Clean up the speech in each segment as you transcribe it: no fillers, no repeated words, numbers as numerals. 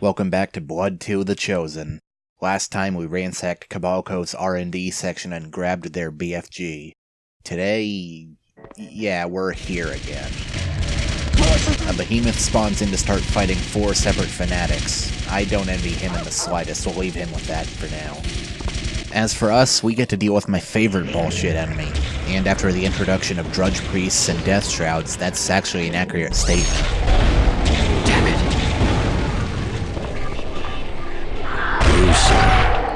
Welcome back to Blood 2 The Chosen. Last time we ransacked Cabalco's R&D section and grabbed their BFG. Today, yeah, we're here again. A Behemoth spawns in to start fighting 4 separate Fanatics. I don't envy him in the slightest, we'll leave him with that for now. As for us, we get to deal with my favorite bullshit enemy, and after the introduction of Drudge Priests and Death Shrouds, that's actually an accurate statement. Damn it! You, sir,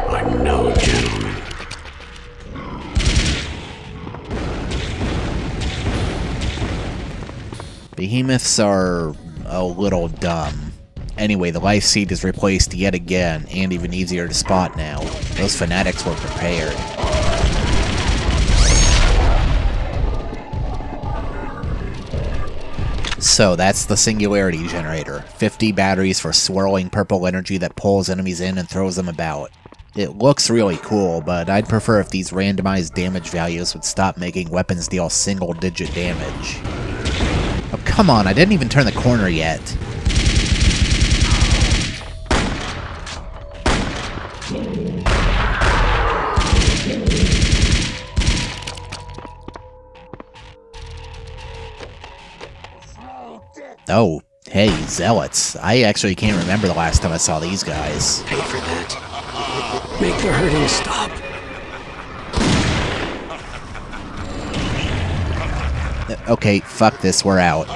are no gentleman. Behemoths are a little dumb. Anyway, the life seed is replaced yet again, and even easier to spot now. Those Fanatics were prepared. So that's the Singularity Generator. 50 batteries for swirling purple energy that pulls enemies in and throws them about. It looks really cool, but I'd prefer if these randomized damage values would stop making weapons deal single-digit damage. Oh, come on, I didn't even turn the corner yet. Oh, hey, Zealots. I actually can't remember the last time I saw these guys. Pay for that. Make the hurting stop. Okay, fuck this, we're out.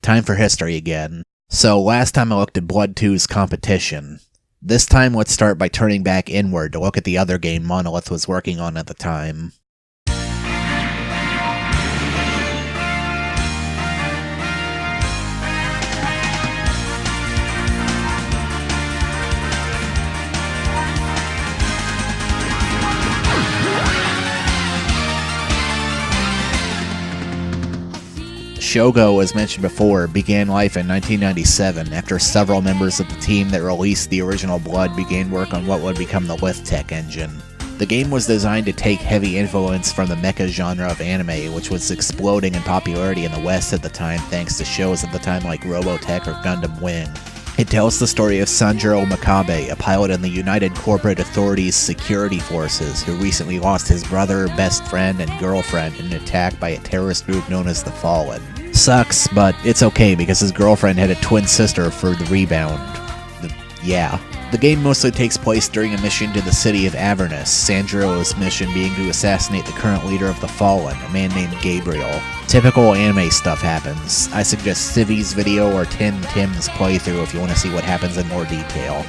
Time for history again. So, last time I looked at Blood 2's competition. This time let's start by turning back inward to look at the other game Monolith was working on at the time. Shogo, as mentioned before, began life in 1997 after several members of the team that released the original Blood began work on what would become the Lithtech engine. The game was designed to take heavy influence from the mecha genre of anime, which was exploding in popularity in the West at the time thanks to shows at the time like Robotech or Gundam Wing. It tells the story of Sanjuro Makabe, a pilot in the United Corporate Authorities Security Forces, who recently lost his brother, best friend, and girlfriend in an attack by a terrorist group known as the Fallen. Sucks, but it's okay because his girlfriend had a twin sister for the rebound. Yeah. The game mostly takes place during a mission to the city of Avernus, Sanjuro's mission being to assassinate the current leader of the Fallen, a man named Gabriel. Typical anime stuff happens. I suggest Civi's video or Tim's playthrough if you want to see what happens in more detail.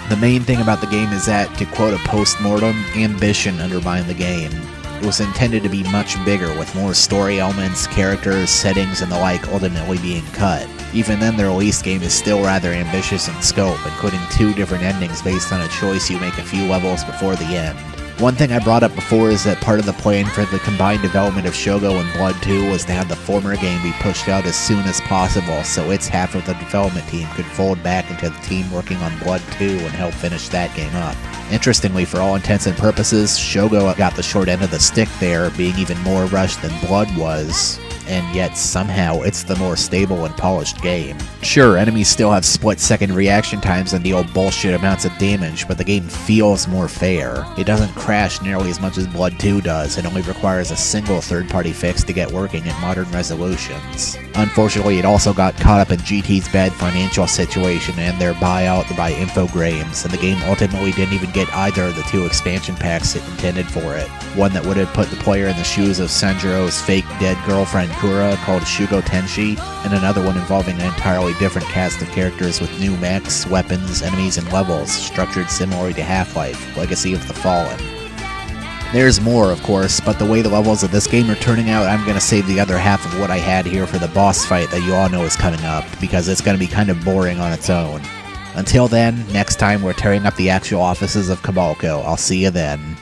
The main thing about the game is that, to quote a post-mortem, ambition undermined the game. It was intended to be much bigger, with more story elements, characters, settings, and the like ultimately being cut. Even then, the release game is still rather ambitious in scope, including 2 different endings based on a choice you make a few levels before the end. One thing I brought up before is that part of the plan for the combined development of Shogo and Blood 2 was to have the former game be pushed out as soon as possible so its half of the development team could fold back into the team working on Blood 2 and help finish that game up. Interestingly, for all intents and purposes, Shogo got the short end of the stick there, being even more rushed than Blood was, and yet somehow it's the more stable and polished game. Sure, enemies still have split-second reaction times and deal bullshit amounts of damage, but the game feels more fair. It doesn't crash nearly as much as Blood 2 does, and only requires a single third-party fix to get working at modern resolutions. Unfortunately, it also got caught up in GT's bad financial situation and their buyout by Infogrames, and the game ultimately didn't even get either of the 2 expansion packs it intended for it. One that would have put the player in the shoes of Sanjuro's fake dead girlfriend Kura called Shugo Tenshi, and another one involving an entirely different cast of characters with new mechs, weapons, enemies, and levels, structured similarly to Half-Life, Legacy of the Fallen. There's more, of course, but the way the levels of this game are turning out, I'm going to save the other half of what I had here for the boss fight that you all know is coming up, because it's going to be kind of boring on its own. Until then, next time we're tearing up the actual offices of Cabalco. I'll see you then.